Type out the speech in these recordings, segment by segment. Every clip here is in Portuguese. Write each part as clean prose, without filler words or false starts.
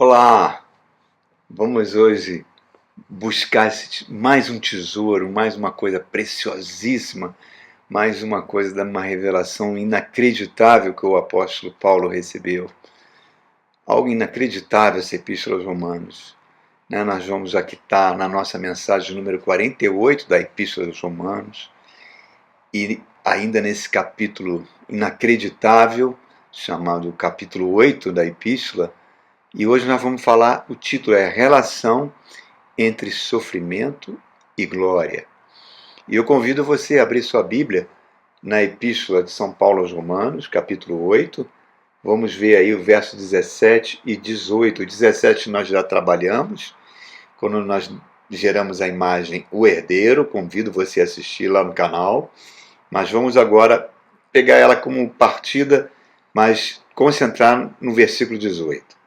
Olá, vamos hoje buscar mais um tesouro, mais uma coisa preciosíssima, mais uma coisa uma revelação inacreditável que o apóstolo Paulo recebeu. Algo inacreditável essa epístola aos Romanos. Nós vamos aqui estar na nossa mensagem número 48 da epístola aos Romanos, e ainda nesse capítulo inacreditável, chamado capítulo 8 da epístola. E hoje nós vamos falar, o título é Relação entre Sofrimento e Glória. E eu convido você a abrir sua Bíblia na Epístola de São Paulo aos Romanos, capítulo 8. Vamos ver aí o verso 17 e 18. O 17 nós já trabalhamos, quando nós geramos a imagem O Herdeiro. Convido você a assistir lá no canal. Mas vamos agora pegar ela como partida, mas concentrar no versículo 18.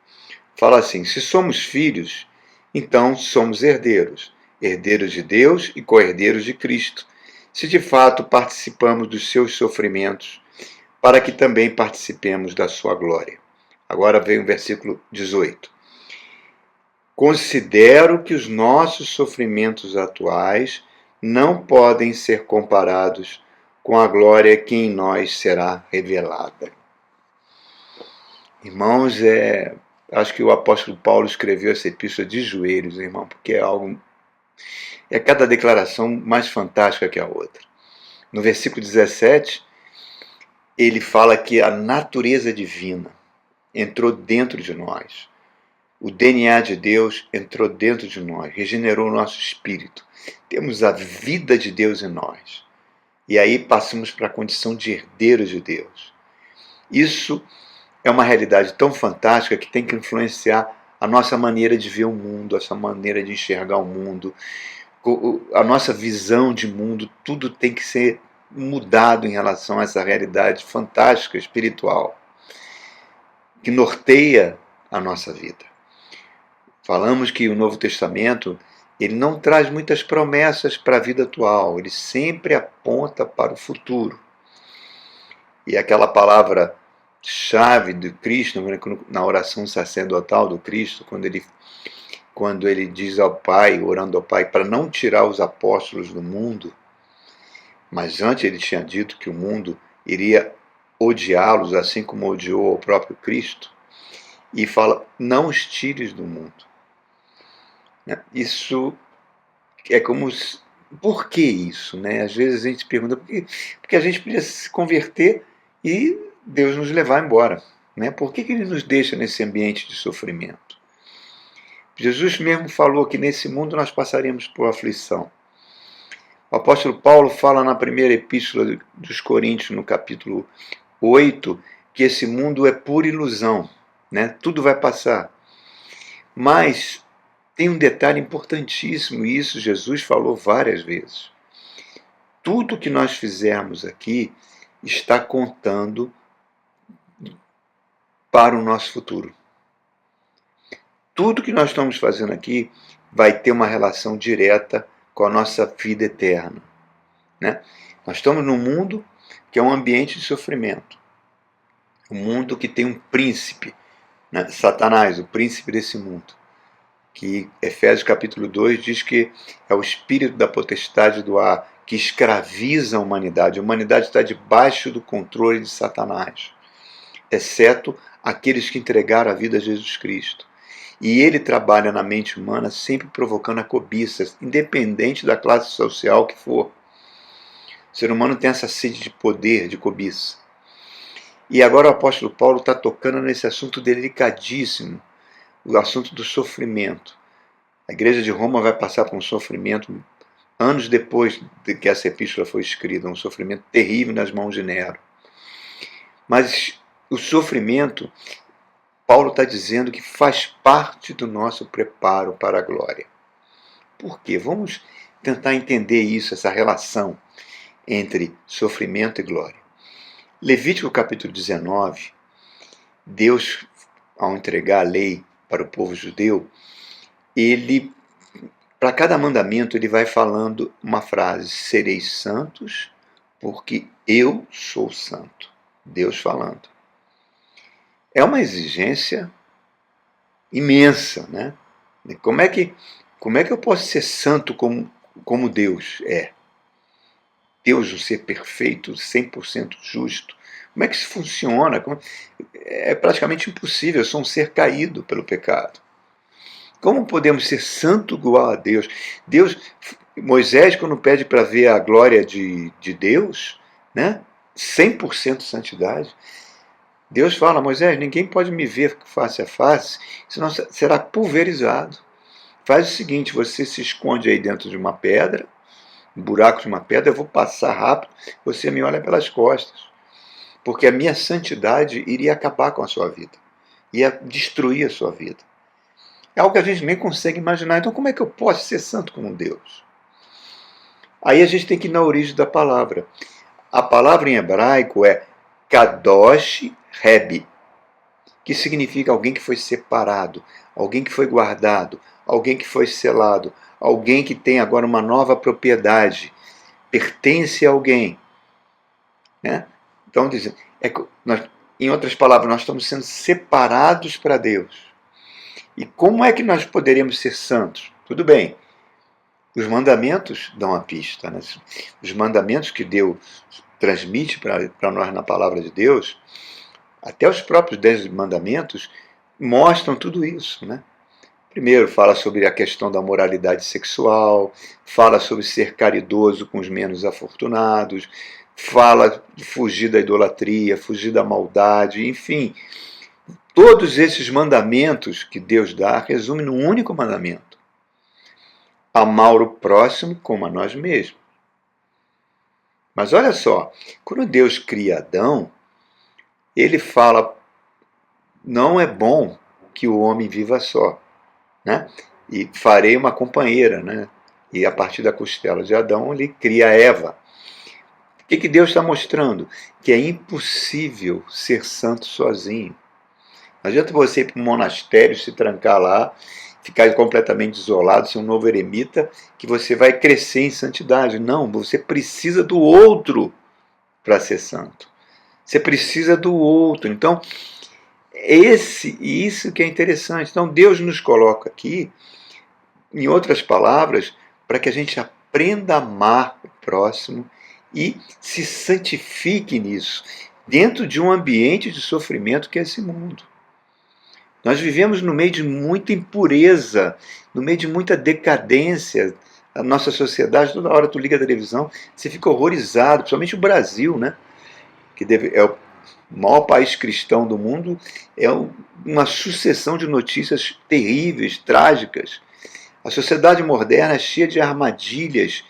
Fala assim: se somos filhos, então somos herdeiros, herdeiros de Deus e co-herdeiros de Cristo, se de fato participamos dos seus sofrimentos, para que também participemos da sua glória. Agora vem o versículo 18. Considero que os nossos sofrimentos atuais não podem ser comparados com a glória que em nós será revelada. Irmãos, acho que o apóstolo Paulo escreveu essa epístola de joelhos, irmão, porque é cada declaração mais fantástica que a outra. No versículo 17, ele fala que a natureza divina entrou dentro de nós. O DNA de Deus entrou dentro de nós, regenerou o nosso espírito. Temos a vida de Deus em nós. E aí passamos para a condição de herdeiros de Deus. Isso é uma realidade tão fantástica que tem que influenciar a nossa maneira de ver o mundo, essa maneira de enxergar o mundo, a nossa visão de mundo. Tudo tem que ser mudado em relação a essa realidade fantástica, espiritual, que norteia a nossa vida. Falamos que o Novo Testamento ele não traz muitas promessas para a vida atual, ele sempre aponta para o futuro. E aquela palavra chave de Cristo, na oração sacerdotal do Cristo, quando ele diz ao Pai, orando ao Pai, para não tirar os apóstolos do mundo, mas antes ele tinha dito que o mundo iria odiá-los, assim como odiou o próprio Cristo, e fala, não os tires do mundo. Isso é como... Por que isso? Às vezes a gente se pergunta, porque a gente podia se converter e Deus nos levar embora. Por que ele nos deixa nesse ambiente de sofrimento? Jesus mesmo falou que nesse mundo nós passaríamos por aflição. O apóstolo Paulo fala na primeira epístola dos Coríntios, no capítulo 8, que esse mundo é pura ilusão. Tudo vai passar. Mas tem um detalhe importantíssimo, e isso Jesus falou várias vezes. Tudo que nós fizermos aqui está contando para o nosso futuro. Tudo que nós estamos fazendo aqui vai ter uma relação direta com a nossa vida eterna. Nós estamos num mundo que é um ambiente de sofrimento. Um mundo que tem um príncipe, Satanás, o príncipe desse mundo. Que Efésios capítulo 2 diz que é o espírito da potestade do ar que escraviza a humanidade. A humanidade está debaixo do controle de Satanás, exceto aqueles que entregaram a vida a Jesus Cristo. E ele trabalha na mente humana sempre provocando a cobiça, independente da classe social que for. O ser humano tem essa sede de poder, de cobiça. E agora o apóstolo Paulo está tocando nesse assunto delicadíssimo, o assunto do sofrimento. A igreja de Roma vai passar por um sofrimento anos depois de que essa epístola foi escrita, um sofrimento terrível nas mãos de Nero. Mas o sofrimento, Paulo está dizendo que faz parte do nosso preparo para a glória. Por quê? Vamos tentar entender isso, essa relação entre sofrimento e glória. Levítico capítulo 19, Deus, ao entregar a lei para o povo judeu, ele, para cada mandamento, ele vai falando uma frase: sereis santos, porque eu sou santo. Deus falando. É uma exigência imensa, né? Como é que eu posso ser santo como Deus é? Deus, um ser perfeito, 100% justo. Como é que isso funciona? É praticamente impossível, eu sou um ser caído pelo pecado. Como podemos ser santo igual a Deus? Moisés, quando pede para ver a glória de Deus, né? 100% santidade, Deus fala: Moisés, ninguém pode me ver face a face, senão será pulverizado. Faz o seguinte, você se esconde aí dentro de uma pedra, um buraco de uma pedra, eu vou passar rápido, você me olha pelas costas. Porque a minha santidade iria acabar com a sua vida, ia destruir a sua vida. É algo que a gente nem consegue imaginar. Então como é que eu posso ser santo como Deus? Aí a gente tem que ir na origem da palavra. A palavra em hebraico é Kadosh Reb, que significa alguém que foi separado, alguém que foi guardado, alguém que foi selado, alguém que tem agora uma nova propriedade, pertence a alguém. Né? Então, em outras palavras, nós estamos sendo separados para Deus. E como é que nós poderíamos ser santos? Tudo bem, os mandamentos dão a pista. Né? Os mandamentos que Deus transmite para nós na palavra de Deus, até os próprios 10 mandamentos, mostram tudo isso. Né? Primeiro, fala sobre a questão da moralidade sexual, fala sobre ser caridoso com os menos afortunados, fala de fugir da idolatria, fugir da maldade, enfim. Todos esses mandamentos que Deus dá resumem num único mandamento: amar o próximo como a nós mesmos. Mas olha só, quando Deus cria Adão, ele fala: não é bom que o homem viva só, né? E farei uma companheira, né? E a partir da costela de Adão ele cria Eva. O que Deus está mostrando? Que é impossível ser santo sozinho. Não adianta você ir para um monastério, se trancar lá, ficar completamente isolado, ser um novo eremita, que você vai crescer em santidade. Não, você precisa do outro para ser santo. Você precisa do outro. Então, isso que é interessante. Então, Deus nos coloca aqui, em outras palavras, para que a gente aprenda a amar o próximo e se santifique nisso, dentro de um ambiente de sofrimento que é esse mundo. Nós vivemos no meio de muita impureza, no meio de muita decadência. A nossa sociedade, toda hora tu liga a televisão, você fica horrorizado, principalmente o Brasil, né? Que é o maior país cristão do mundo, é uma sucessão de notícias terríveis, trágicas. A sociedade moderna é cheia de armadilhas,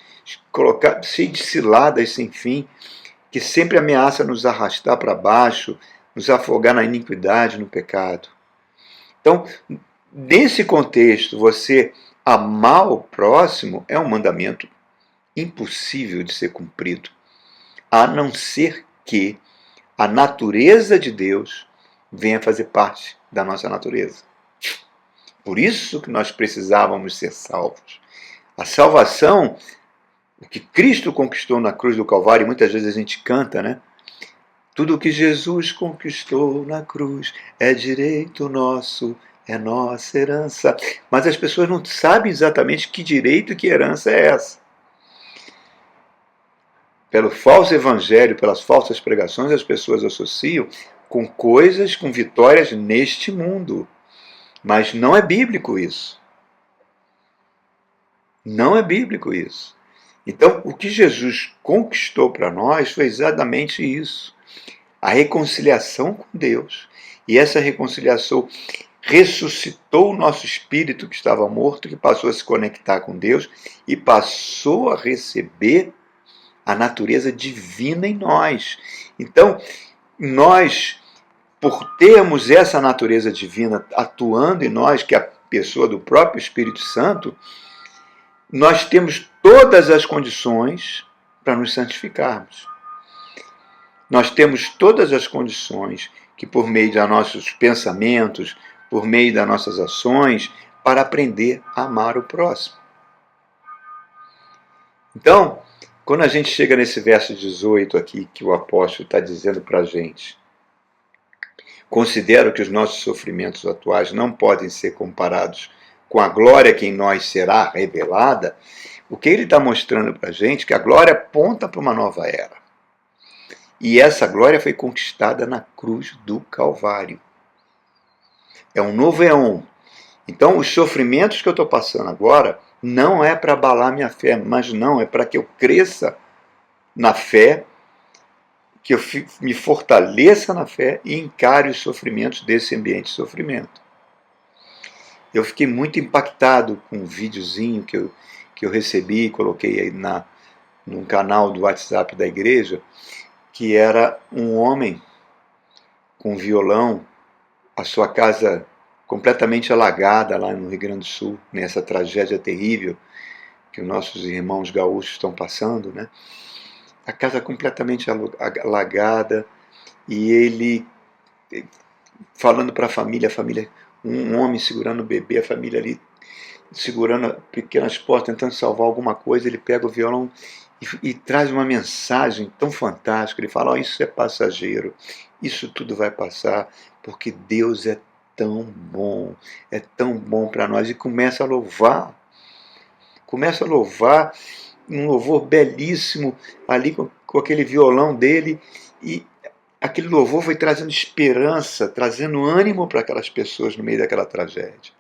cheia de ciladas sem fim, que sempre ameaça nos arrastar para baixo, nos afogar na iniquidade, no pecado. Então, nesse contexto, você amar o próximo é um mandamento impossível de ser cumprido, a não ser que a natureza de Deus venha fazer parte da nossa natureza. Por isso que nós precisávamos ser salvos. A salvação, o que Cristo conquistou na cruz do Calvário, e muitas vezes a gente canta, né? Tudo que Jesus conquistou na cruz é direito nosso, é nossa herança. Mas as pessoas não sabem exatamente que direito e que herança é essa. Pelo falso evangelho, pelas falsas pregações, as pessoas associam com coisas, com vitórias neste mundo. Mas não é bíblico isso. Não é bíblico isso. Então, o que Jesus conquistou para nós foi exatamente isso. A reconciliação com Deus. E essa reconciliação ressuscitou o nosso espírito que estava morto, que passou a se conectar com Deus e passou a receber a natureza divina em nós. Então, nós, por termos essa natureza divina atuando em nós, que é a pessoa do próprio Espírito Santo, nós temos todas as condições para nos santificarmos. Nós temos todas as condições que, por meio dos nossos pensamentos, por meio das nossas ações, para aprender a amar o próximo. Então, quando a gente chega nesse verso 18 aqui, que o apóstolo está dizendo para a gente, considero que os nossos sofrimentos atuais não podem ser comparados com a glória que em nós será revelada, o que ele está mostrando para a gente é que a glória aponta para uma nova era. E essa glória foi conquistada na cruz do Calvário. É um novo éon. Então, os sofrimentos que eu estou passando agora não é para abalar minha fé, mas não, é para que eu cresça na fé, que eu me fortaleça na fé e encare os sofrimentos desse ambiente de sofrimento. Eu fiquei muito impactado com um videozinho que eu recebi e coloquei aí num canal do WhatsApp da igreja, que era um homem com violão, a sua casa completamente alagada lá no Rio Grande do Sul, nessa tragédia terrível que os nossos irmãos gaúchos estão passando, né? A casa completamente alagada, e ele falando para a família, um homem segurando o bebê, a família ali segurando pequenas portas, tentando salvar alguma coisa, ele pega o violão e traz uma mensagem tão fantástica. Ele fala: isso é passageiro, isso tudo vai passar, porque Deus é tão bom para nós. E começa a louvar, um louvor belíssimo ali com aquele violão dele, e aquele louvor foi trazendo esperança, trazendo ânimo para aquelas pessoas no meio daquela tragédia.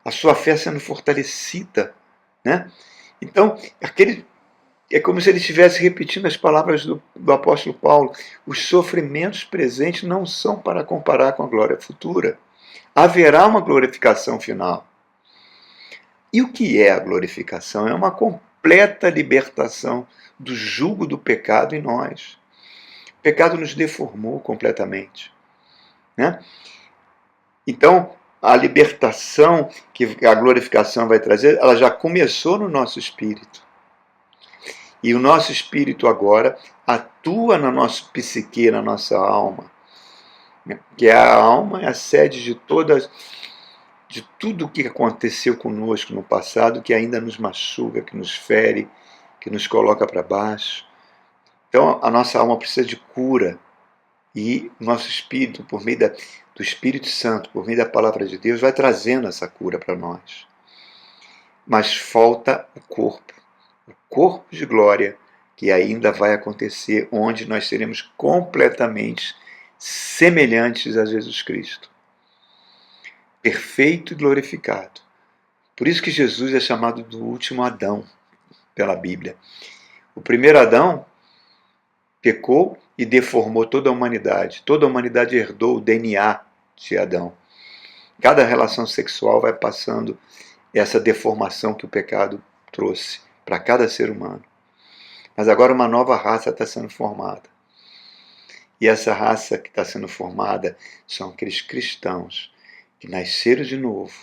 A sua fé sendo fortalecida, né? Então, é como se ele estivesse repetindo as palavras do apóstolo Paulo: os sofrimentos presentes não são para comparar com a glória futura. Haverá uma glorificação final. E o que é a glorificação? É uma completa libertação do jugo do pecado em nós. O pecado nos deformou completamente, né? Então, a libertação que a glorificação vai trazer, ela já começou no nosso espírito. E o nosso espírito agora atua na nossa psique, na nossa alma. Que a alma é a sede de tudo o que aconteceu conosco no passado, que ainda nos machuca, que nos fere, que nos coloca para baixo. Então, a nossa alma precisa de cura. E o nosso espírito, por meio do Espírito Santo, por meio da palavra de Deus, vai trazendo essa cura para nós. Mas falta o corpo de glória, que ainda vai acontecer, onde nós seremos completamente semelhantes a Jesus Cristo. Perfeito e glorificado. Por isso que Jesus é chamado do último Adão pela Bíblia. O primeiro Adão pecou e deformou toda a humanidade. Toda a humanidade herdou o DNA de Adão. Cada relação sexual vai passando essa deformação que o pecado trouxe para cada ser humano. Mas agora uma nova raça está sendo formada. E essa raça que está sendo formada são aqueles cristãos que nasceram de novo,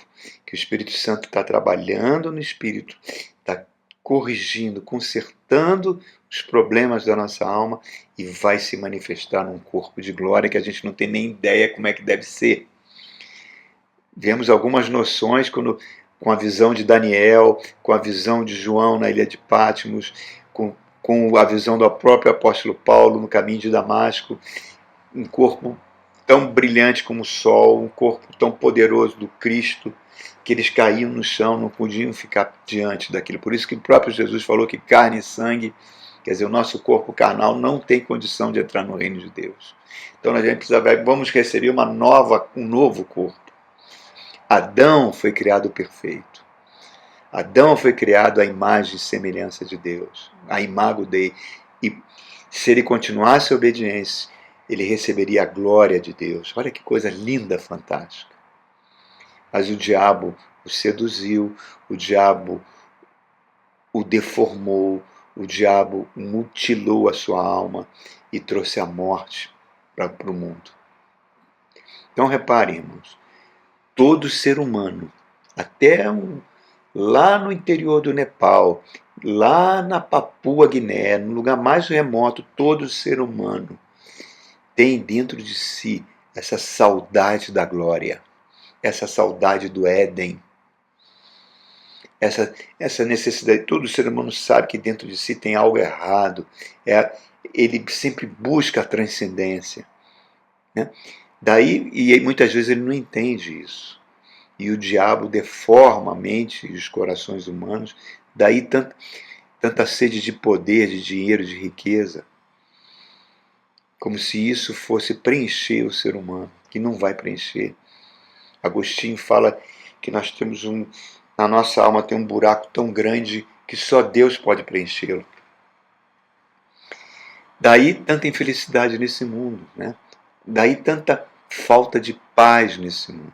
que o Espírito Santo está trabalhando no Espírito, está corrigindo, consertando os problemas da nossa alma, e vai se manifestar num corpo de glória que a gente não tem nem ideia como é que deve ser. Vemos algumas noções com a visão de Daniel, com a visão de João na ilha de Patmos, com a visão do próprio apóstolo Paulo no caminho de Damasco, um corpo tão brilhante como o sol, um corpo tão poderoso do Cristo, que eles caíam no chão, não podiam ficar diante daquilo. Por isso que o próprio Jesus falou que carne e sangue, quer dizer, o nosso corpo carnal não tem condição de entrar no reino de Deus. Então a gente vamos receber um novo corpo. Adão foi criado perfeito. Adão foi criado à imagem e semelhança de Deus, a imago Dei. E se ele continuasse a obediência, ele receberia a glória de Deus. Olha que coisa linda, fantástica. Mas o diabo o seduziu, o diabo o deformou, o diabo mutilou a sua alma e trouxe a morte para o mundo. Então reparem, irmãos, todo ser humano, até lá no interior do Nepal, lá na Papua Guiné, no lugar mais remoto, todo ser humano tem dentro de si essa saudade da glória, essa saudade do Éden, essa necessidade. Todo ser humano sabe que dentro de si tem algo errado, ele sempre busca a transcendência. né? Daí, e muitas vezes ele não entende isso. E o diabo deforma a mente e os corações humanos. Daí tanta sede de poder, de dinheiro, de riqueza, como se isso fosse preencher o ser humano, que não vai preencher. Agostinho fala que nós temos na nossa alma tem um buraco tão grande que só Deus pode preenchê-lo. Daí tanta infelicidade nesse mundo, né? Daí tanta falta de paz nesse mundo.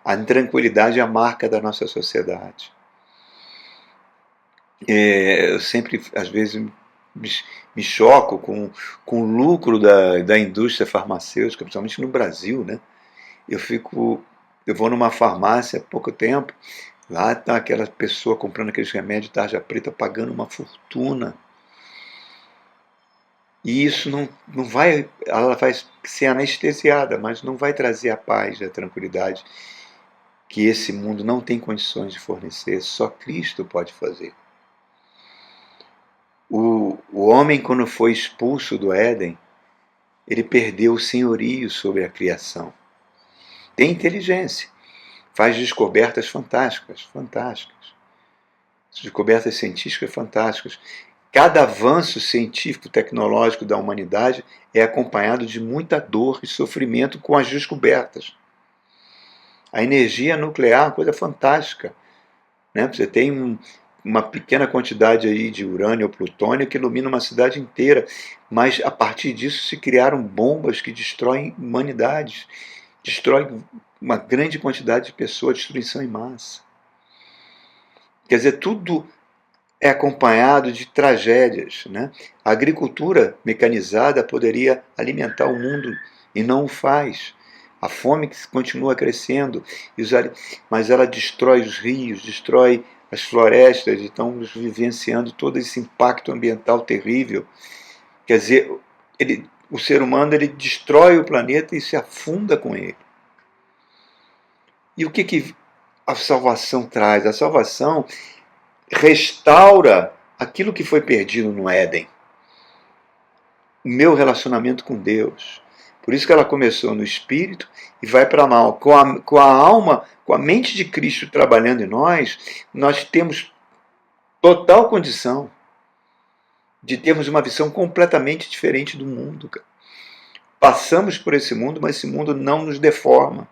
A intranquilidade é a marca da nossa sociedade. Eu sempre, às vezes, me choco com o lucro da indústria farmacêutica, principalmente no Brasil, né? Eu vou numa farmácia há pouco tempo, lá está aquela pessoa comprando aqueles remédios de tarja preta, pagando uma fortuna. E isso não vai, ela vai ser anestesiada, mas não vai trazer a paz e a tranquilidade que esse mundo não tem condições de fornecer, só Cristo pode fazer. O homem, quando foi expulso do Éden, ele perdeu o senhorio sobre a criação. Tem inteligência, faz descobertas fantásticas, fantásticas. Descobertas científicas fantásticas. Cada avanço científico, tecnológico da humanidade é acompanhado de muita dor e sofrimento com as descobertas. A energia nuclear é uma coisa fantástica, né? Você tem uma pequena quantidade aí de urânio ou plutônio que ilumina uma cidade inteira, mas a partir disso se criaram bombas que destroem humanidades, destroem uma grande quantidade de pessoas, destruição em massa. Quer dizer, tudo é acompanhado de tragédias, né? A agricultura mecanizada poderia alimentar o mundo e não o faz. A fome que continua crescendo, mas ela destrói os rios, destrói as florestas, e estamos vivenciando todo esse impacto ambiental terrível. Quer dizer, o ser humano ele destrói o planeta e se afunda com ele. E o que a salvação traz? A salvação restaura aquilo que foi perdido no Éden. O meu relacionamento com Deus. Por isso que ela começou no espírito e vai para a alma. Com a alma, com a mente de Cristo trabalhando em nós temos total condição de termos uma visão completamente diferente do mundo. Passamos por esse mundo, mas esse mundo não nos deforma.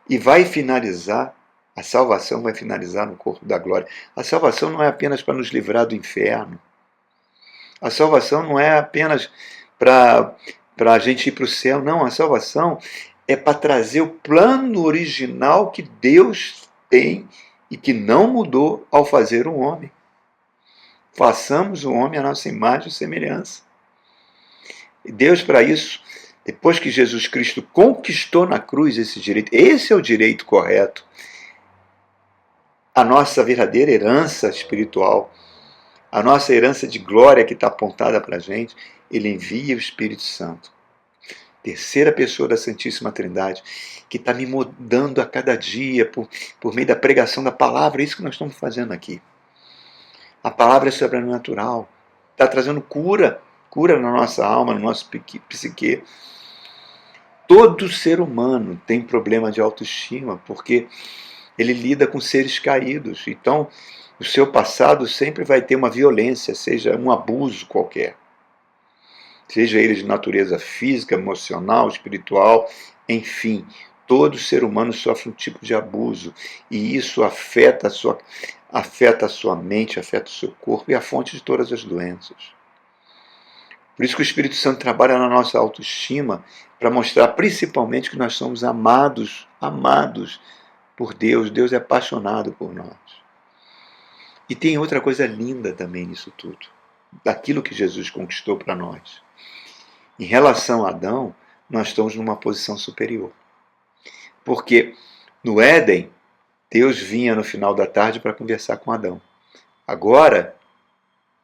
E vai finalizar, a salvação vai finalizar no corpo da glória. A salvação não é apenas para nos livrar do inferno. A salvação não é apenas para a gente ir para o céu. Não, a salvação é para trazer o plano original que Deus tem e que não mudou ao fazer o homem. Façamos o homem à nossa imagem e semelhança. E Deus, para isso, depois que Jesus Cristo conquistou na cruz esse direito, esse é o direito correto, a nossa verdadeira herança espiritual, a nossa herança de glória que está apontada para a gente, ele envia o Espírito Santo. Terceira pessoa da Santíssima Trindade, que está me mudando a cada dia por meio da pregação da palavra. É isso que nós estamos fazendo aqui. A palavra é sobrenatural. Está trazendo cura na nossa alma, no nosso psique. Todo ser humano tem problema de autoestima, porque ele lida com seres caídos. Então, o seu passado sempre vai ter uma violência, seja um abuso qualquer. Seja ele de natureza física, emocional, espiritual, enfim, todo ser humano sofre um tipo de abuso, e isso afeta a sua mente, afeta o seu corpo e é a fonte de todas as doenças. Por isso que o Espírito Santo trabalha na nossa autoestima para mostrar principalmente que nós somos amados por Deus. Deus é apaixonado por nós. E tem outra coisa linda também nisso tudo, daquilo que Jesus conquistou para nós. Em relação a Adão, nós estamos numa posição superior. Porque no Éden, Deus vinha no final da tarde para conversar com Adão. Agora,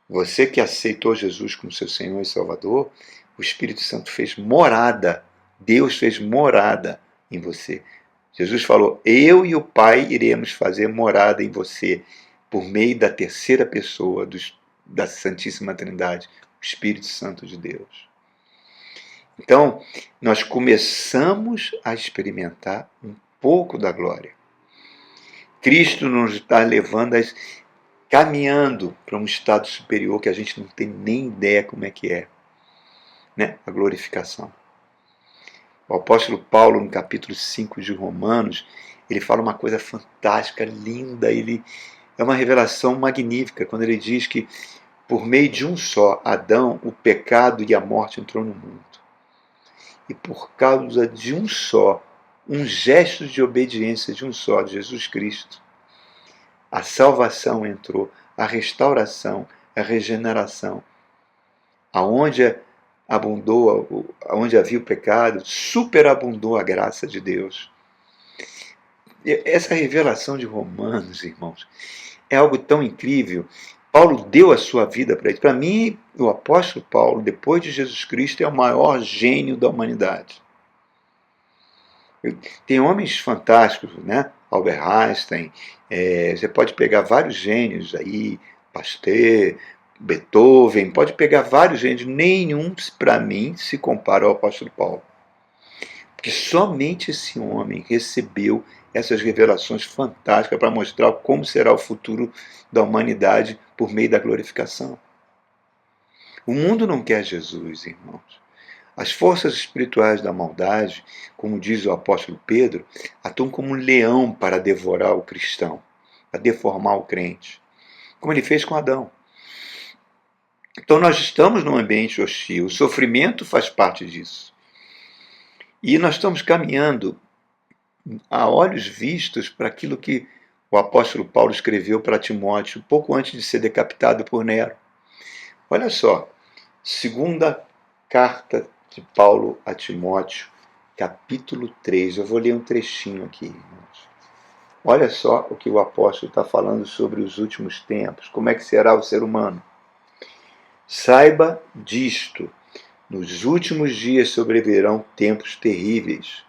você que aceitou Jesus como seu Senhor e Salvador, o Espírito Santo fez morada. Deus fez morada em você. Jesus falou, eu e o Pai iremos fazer morada em você por meio da terceira pessoa da Santíssima Trindade, o Espírito Santo de Deus. Então, nós começamos a experimentar um pouco da glória. Cristo nos está levando, caminhando para um estado superior que a gente não tem nem ideia como é que é, né? A glorificação. O apóstolo Paulo, no capítulo 5 de Romanos, ele fala uma coisa fantástica, linda, é uma revelação magnífica, quando ele diz que por meio de um só, Adão, o pecado e a morte entrou no mundo. E por causa de um só, um gesto de obediência de um só, de Jesus Cristo, a salvação entrou, a restauração, a regeneração. Aonde abundou, aonde havia o pecado, superabundou a graça de Deus. E essa revelação de Romanos, irmãos, é algo tão incrível. Paulo deu a sua vida para ele. Para mim, o apóstolo Paulo, depois de Jesus Cristo, é o maior gênio da humanidade. Tem homens fantásticos, né? Albert Einstein, você pode pegar vários gênios aí, Pasteur, Beethoven, pode pegar vários gênios, nenhum para mim se compara ao apóstolo Paulo. Porque somente esse homem recebeu essas revelações fantásticas para mostrar como será o futuro da humanidade por meio da glorificação. O mundo não quer Jesus, irmãos. As forças espirituais da maldade, como diz o apóstolo Pedro, atuam como um leão para devorar o cristão, para deformar o crente, como ele fez com Adão. Então nós estamos num ambiente hostil, o sofrimento faz parte disso. E nós estamos caminhando a olhos vistos para aquilo que o apóstolo Paulo escreveu para Timóteo, pouco antes de ser decapitado por Nero. Olha só, segunda carta de Paulo a Timóteo, capítulo 3. Eu vou ler um trechinho aqui, irmãos. Olha só o que o apóstolo está falando sobre os últimos tempos, como é que será o ser humano. Saiba disto, nos últimos dias sobrevirão tempos terríveis.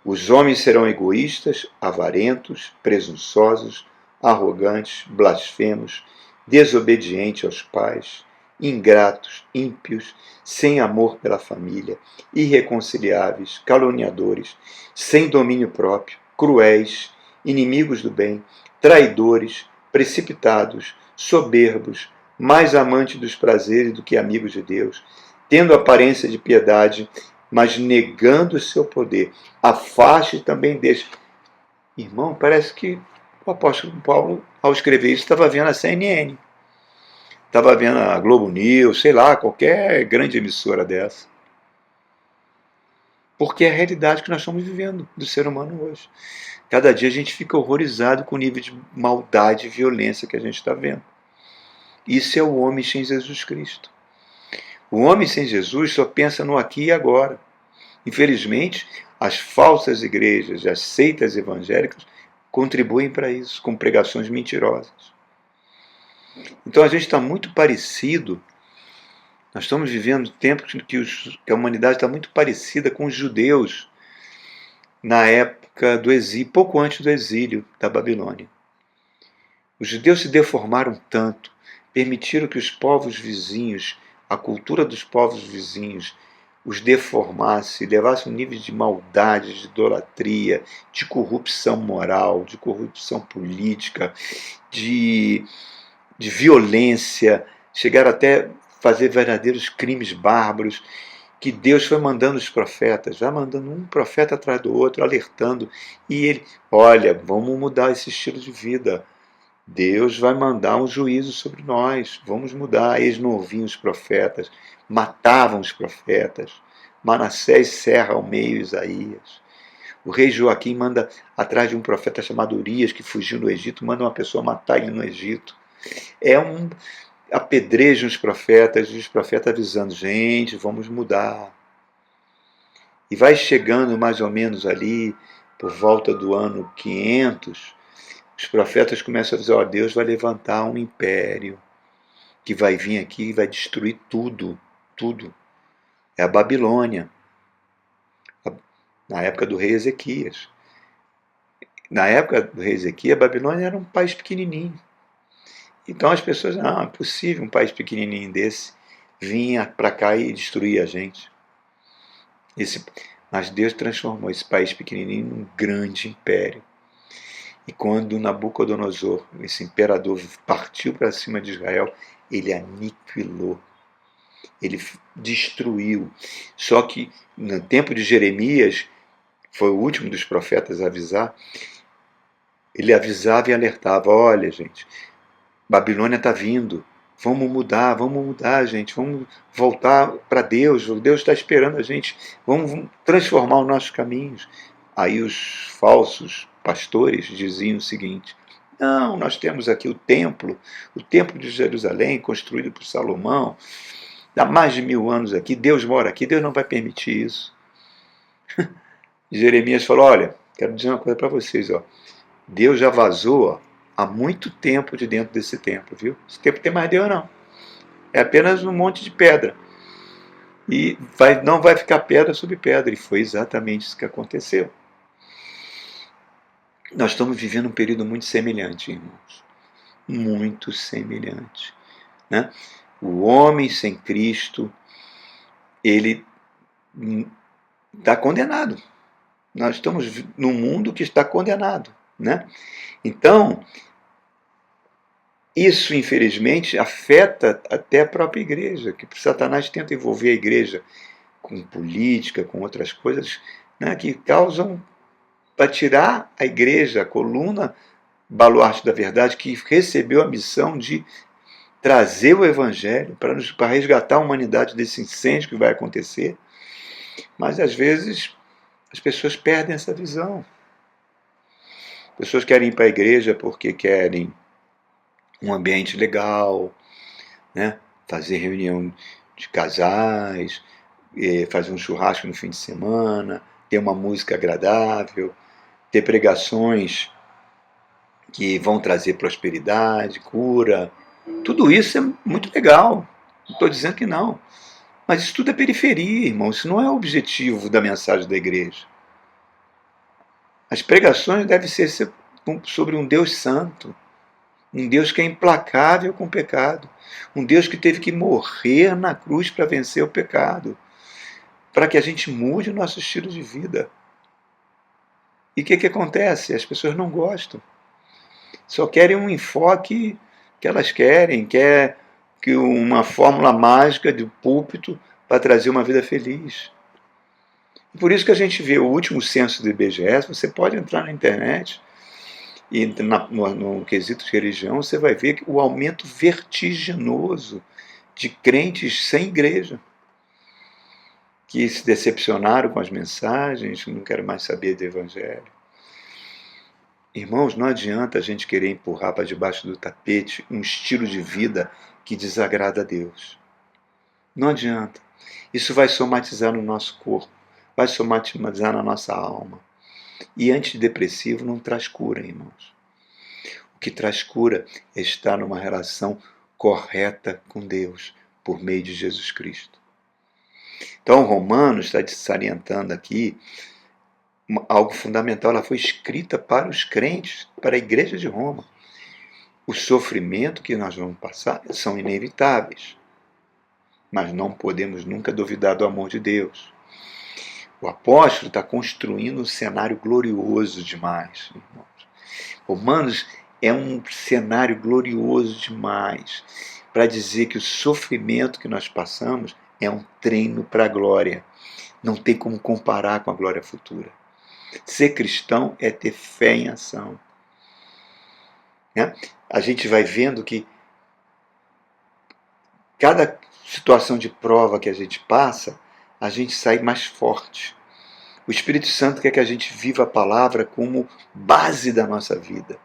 Os homens serão egoístas, avarentos, presunçosos, arrogantes, blasfemos, desobedientes aos pais, ingratos, ímpios, sem amor pela família, irreconciliáveis, caluniadores, sem domínio próprio, cruéis, inimigos do bem, traidores, precipitados, soberbos, mais amantes dos prazeres do que amigos de Deus, tendo aparência de piedade, mas negando o seu poder. Afaste também deste. Irmão, parece que o apóstolo Paulo, ao escrever isso, estava vendo a CNN, estava vendo a Globo News, sei lá, qualquer grande emissora dessa. Porque é a realidade que nós estamos vivendo do ser humano hoje. Cada dia a gente fica horrorizado com o nível de maldade e violência que a gente está vendo. Isso é o homem sem Jesus Cristo. O homem sem Jesus só pensa no aqui e agora. Infelizmente, as falsas igrejas, as seitas evangélicas contribuem para isso, com pregações mentirosas. Então a gente está muito parecido, nós estamos vivendo tempos que a humanidade está muito parecida com os judeus na época do exílio, pouco antes do exílio da Babilônia. Os judeus se deformaram tanto, permitiram que os povos vizinhos, a cultura dos povos vizinhos, os deformasse, levasse um nível de maldade, de idolatria, de corrupção moral, de corrupção política, de violência, chegaram até fazer verdadeiros crimes bárbaros, que Deus foi mandando os profetas, já mandando um profeta atrás do outro, alertando, e ele, olha, vamos mudar esse estilo de vida, Deus vai mandar um juízo sobre nós, vamos mudar. Eles não ouviam os profetas, matavam os profetas. Manassés serra ao meio Isaías. O rei Joaquim manda atrás de um profeta chamado Urias, que fugiu no Egito, manda uma pessoa matar ele no Egito. Apedrejam os profetas, e os profetas avisando, gente, vamos mudar. E vai chegando mais ou menos ali, por volta do ano 500, os profetas começam a dizer, ó, Deus vai levantar um império que vai vir aqui e vai destruir tudo, tudo. É a Babilônia, na época do rei Ezequias. Na época do rei Ezequias, a Babilônia era um país pequenininho. Então as pessoas, não, é possível um país pequenininho desse vinha para cá e destruir a gente. Mas Deus transformou esse país pequenininho num grande império. E quando Nabucodonosor, esse imperador, partiu para cima de Israel, ele aniquilou, ele destruiu. Só que no tempo de Jeremias, foi o último dos profetas a avisar, ele avisava e alertava: olha, gente, Babilônia está vindo, vamos mudar, gente, vamos voltar para Deus, Deus está esperando a gente, vamos transformar os nossos caminhos. Aí os falsos pastores diziam o seguinte: não, nós temos aqui o templo de Jerusalém, construído por Salomão, há mais de 1000 anos aqui, Deus mora aqui, Deus não vai permitir isso. E Jeremias falou: olha, quero dizer uma coisa para vocês, ó, Deus já vazou, ó, há muito tempo de dentro desse templo, viu? Esse templo tem mais Deus não. É apenas um monte de pedra. E não vai ficar pedra sobre pedra. E foi exatamente isso que aconteceu. Nós estamos vivendo um período muito semelhante, irmãos. Muito semelhante. Né? O homem sem Cristo, ele está condenado. Nós estamos num mundo que está condenado. Né? Então, isso, infelizmente, afeta até a própria igreja, que Satanás tenta envolver a igreja com política, com outras coisas, né, que causam para tirar a igreja, a coluna baluarte da verdade, que recebeu a missão de trazer o evangelho para resgatar a humanidade desse incêndio que vai acontecer. Mas, às vezes, as pessoas perdem essa visão. Pessoas querem ir para a igreja porque querem um ambiente legal, né? Fazer reunião de casais, fazer um churrasco no fim de semana, ter uma música agradável, ter pregações que vão trazer prosperidade, cura. Tudo isso é muito legal. Não estou dizendo que não. Mas isso tudo é periferia, irmão. Isso não é o objetivo da mensagem da igreja. As pregações devem ser sobre um Deus santo, um Deus que é implacável com o pecado, um Deus que teve que morrer na cruz para vencer o pecado, para que a gente mude o nosso estilo de vida. E o que acontece? As pessoas não gostam. Só querem um enfoque que elas querem, quer que uma fórmula mágica de púlpito para trazer uma vida feliz. Por isso que a gente vê o último censo do IBGE, você pode entrar na internet e no quesito de religião, você vai ver o aumento vertiginoso de crentes sem igreja, que se decepcionaram com as mensagens, não querem mais saber do evangelho. Irmãos, não adianta a gente querer empurrar para debaixo do tapete um estilo de vida que desagrada a Deus. Não adianta. Isso vai somatizar no nosso corpo, vai somatizar na nossa alma. E antidepressivo não traz cura, irmãos. O que traz cura é estar numa relação correta com Deus, por meio de Jesus Cristo. Então, Romanos está salientando aqui algo fundamental. Ela foi escrita para os crentes, para a igreja de Roma. O sofrimento que nós vamos passar são inevitáveis, mas não podemos nunca duvidar do amor de Deus. O apóstolo está construindo um cenário glorioso demais, irmãos. Romanos é um cenário glorioso demais para dizer que o sofrimento que nós passamos é um treino para a glória. Não tem como comparar com a glória futura. Ser cristão é ter fé em ação. Né? A gente vai vendo que cada situação de prova que a gente passa, a gente sai mais forte. O Espírito Santo quer que a gente viva a palavra como base da nossa vida.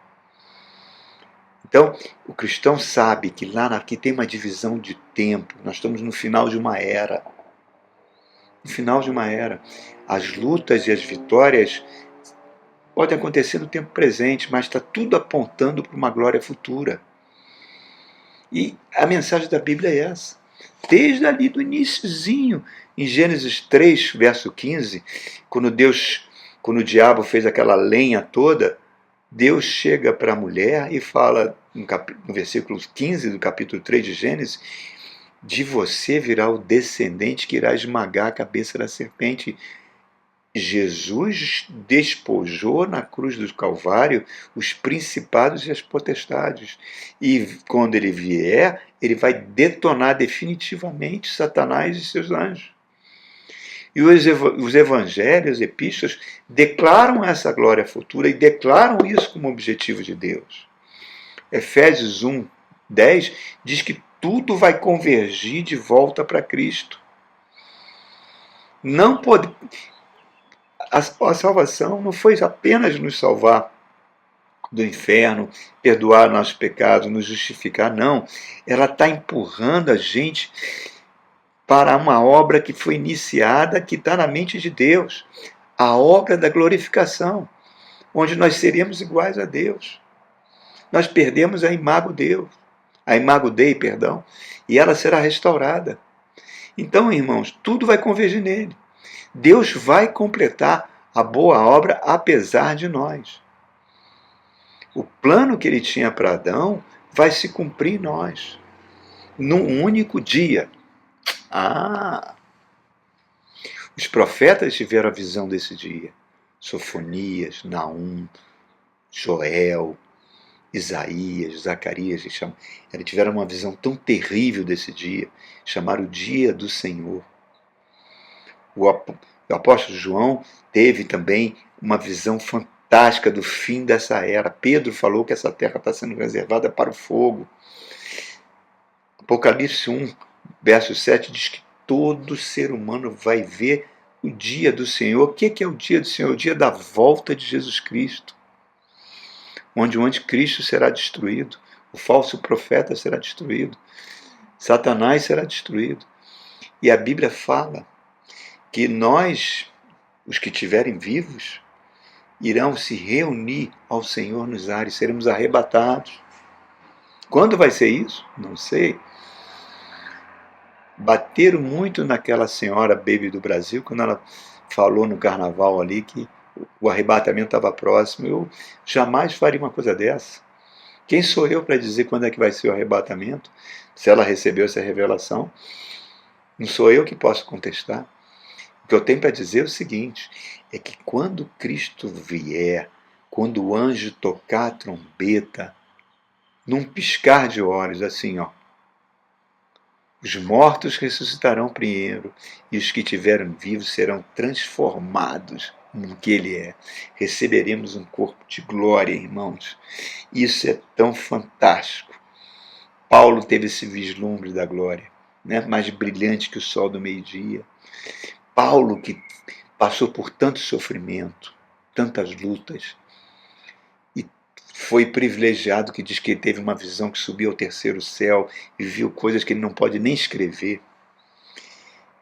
Então, o cristão sabe que aqui tem uma divisão de tempo. Nós estamos no final de uma era. No final de uma era. As lutas e as vitórias podem acontecer no tempo presente, mas está tudo apontando para uma glória futura. E a mensagem da Bíblia é essa. Desde ali do iniciozinho, em Gênesis 3, verso 15, quando o diabo fez aquela lenha toda, Deus chega para a mulher e fala, no versículo 15 do capítulo 3 de Gênesis, de você virá o descendente que irá esmagar a cabeça da serpente. Jesus despojou na cruz do Calvário os principados e as potestades. E quando ele vier, ele vai detonar definitivamente Satanás e seus anjos. E os evangelhos, as epístolas, declaram essa glória futura e declaram isso como objetivo de Deus. Efésios 1, 10 diz que tudo vai convergir de volta para Cristo. Não pode. A salvação não foi apenas nos salvar do inferno, perdoar nossos pecados, nos justificar, não. Ela está empurrando a gente para uma obra que foi iniciada, que está na mente de Deus. A obra da glorificação, onde nós seremos iguais a Deus. Nós perdemos a imago Dei, perdão, e ela será restaurada. Então, irmãos, tudo vai convergir nele. Deus vai completar a boa obra apesar de nós. O plano que ele tinha para Adão vai se cumprir em nós, num único dia. Os profetas tiveram a visão desse dia. Sofonias, Naum, Joel, Isaías, Zacarias, eles tiveram uma visão tão terrível desse dia, chamaram o dia do Senhor. O apóstolo João teve também uma visão fantástica do fim dessa era. Pedro falou que essa terra está sendo reservada para o fogo. Apocalipse 1, verso 7 diz que todo ser humano vai ver o dia do Senhor. O que é o dia do Senhor? O dia da volta de Jesus Cristo, onde o anticristo será destruído, o falso profeta será destruído, Satanás será destruído. E a Bíblia fala que nós, os que estiverem vivos, irão se reunir ao Senhor nos ares, seremos arrebatados. Quando vai ser isso? Não sei. Bateram muito naquela senhora Baby do Brasil, quando ela falou no carnaval ali que o arrebatamento estava próximo. Eu jamais faria uma coisa dessa. Quem sou eu para dizer quando é que vai ser o arrebatamento? Se ela recebeu essa revelação, não sou eu que posso contestar. O que eu tenho para dizer é o seguinte, é que quando Cristo vier, quando o anjo tocar a trombeta, num piscar de olhos, assim, os mortos ressuscitarão primeiro, e os que estiveram vivos serão transformados no que ele é. Receberemos um corpo de glória, irmãos. Isso é tão fantástico. Paulo teve esse vislumbre da glória, né? Mais brilhante que o sol do meio-dia. Paulo, que passou por tanto sofrimento, tantas lutas, e foi privilegiado, que diz que ele teve uma visão que subiu ao terceiro céu e viu coisas que ele não pode nem escrever.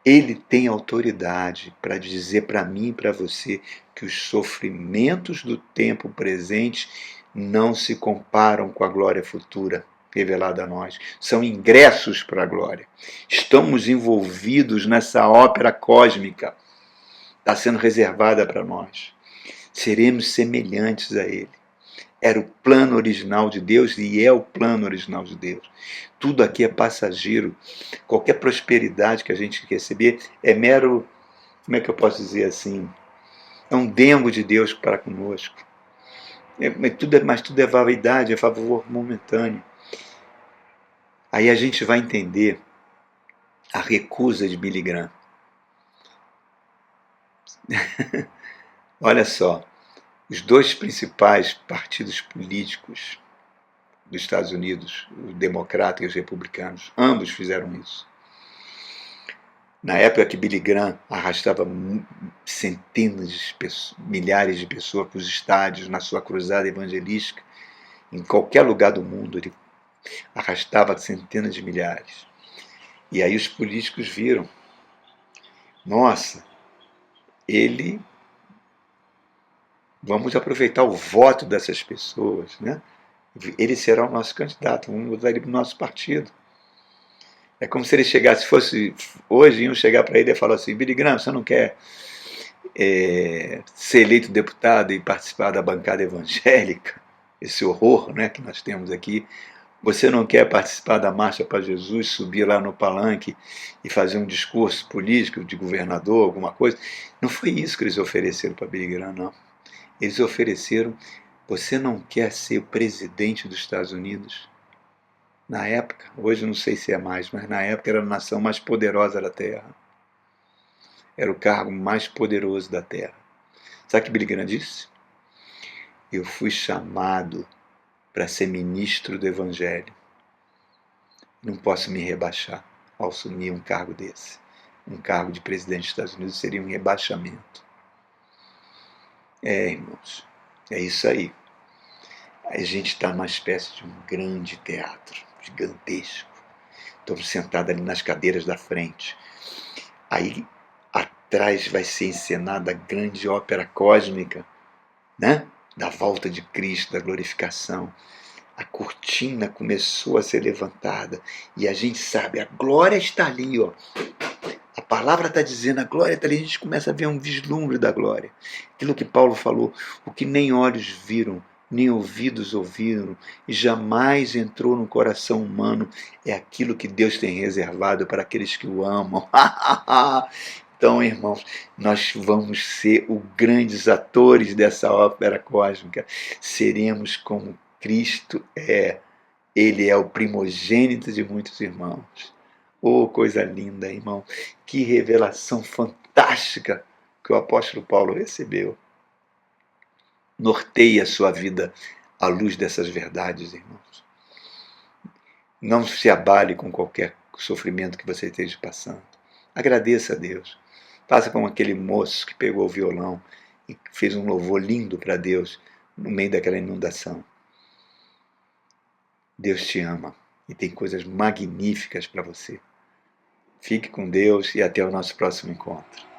Ele tem autoridade para dizer para mim e para você que os sofrimentos do tempo presente não se comparam com a glória futura revelada a nós. São ingressos para a glória. Estamos envolvidos nessa ópera cósmica. Está sendo reservada para nós. Seremos semelhantes a Ele. Era o plano original de Deus e é o plano original de Deus. Tudo aqui é passageiro. Qualquer prosperidade que a gente receber é mero, como é que eu posso dizer assim? É um dengo de Deus para conosco. Mas tudo é vaidade, é favor momentâneo. Aí a gente vai entender a recusa de Billy Graham. Olha só, os dois principais partidos políticos dos Estados Unidos, os democratas e os republicanos, ambos fizeram isso. Na época que Billy Graham arrastava centenas de pessoas, milhares de pessoas para os estádios, na sua cruzada evangelística, em qualquer lugar do mundo, ele arrastava centenas de milhares. E aí os políticos viram, nossa, vamos aproveitar o voto dessas pessoas, né? Ele será o nosso candidato, vamos botar ele para o nosso partido. É como se ele chegasse, se fosse hoje, iam chegar para ele e falar assim, Billy Graham, você não quer ser eleito deputado e participar da bancada evangélica? Esse horror, né, que nós temos aqui. Você não quer participar da Marcha para Jesus, subir lá no palanque e fazer um discurso político de governador, alguma coisa? Não foi isso que eles ofereceram para Billy Graham, não. Eles ofereceram: você não quer ser o presidente dos Estados Unidos? Na época, hoje não sei se é mais, mas na época era a nação mais poderosa da Terra. Era o cargo mais poderoso da Terra. Sabe o que Billy Graham disse? Eu fui chamado para ser ministro do Evangelho. Não posso me rebaixar ao assumir um cargo desse. Um cargo de presidente dos Estados Unidos seria um rebaixamento. Irmãos, é isso aí. A gente está numa espécie de um grande teatro, gigantesco. Estamos sentados ali nas cadeiras da frente. Aí atrás vai ser encenada a grande ópera cósmica, né? Da volta de Cristo, da glorificação. A cortina começou a ser levantada e a gente sabe, a glória está ali, ó. A palavra está dizendo, a glória está ali, a gente começa a ver um vislumbre da glória. Aquilo que Paulo falou, o que nem olhos viram, nem ouvidos ouviram, e jamais entrou no coração humano, é aquilo que Deus tem reservado para aqueles que o amam. Então, irmãos, nós vamos ser os grandes atores dessa ópera cósmica. Seremos como Cristo é. Ele é o primogênito de muitos irmãos. Oh, coisa linda, irmão. Que revelação fantástica que o apóstolo Paulo recebeu. Norteie a sua vida à luz dessas verdades, irmãos. Não se abale com qualquer sofrimento que você esteja passando. Agradeça a Deus. Faça como aquele moço que pegou o violão e fez um louvor lindo para Deus no meio daquela inundação. Deus te ama e tem coisas magníficas para você. Fique com Deus e até o nosso próximo encontro.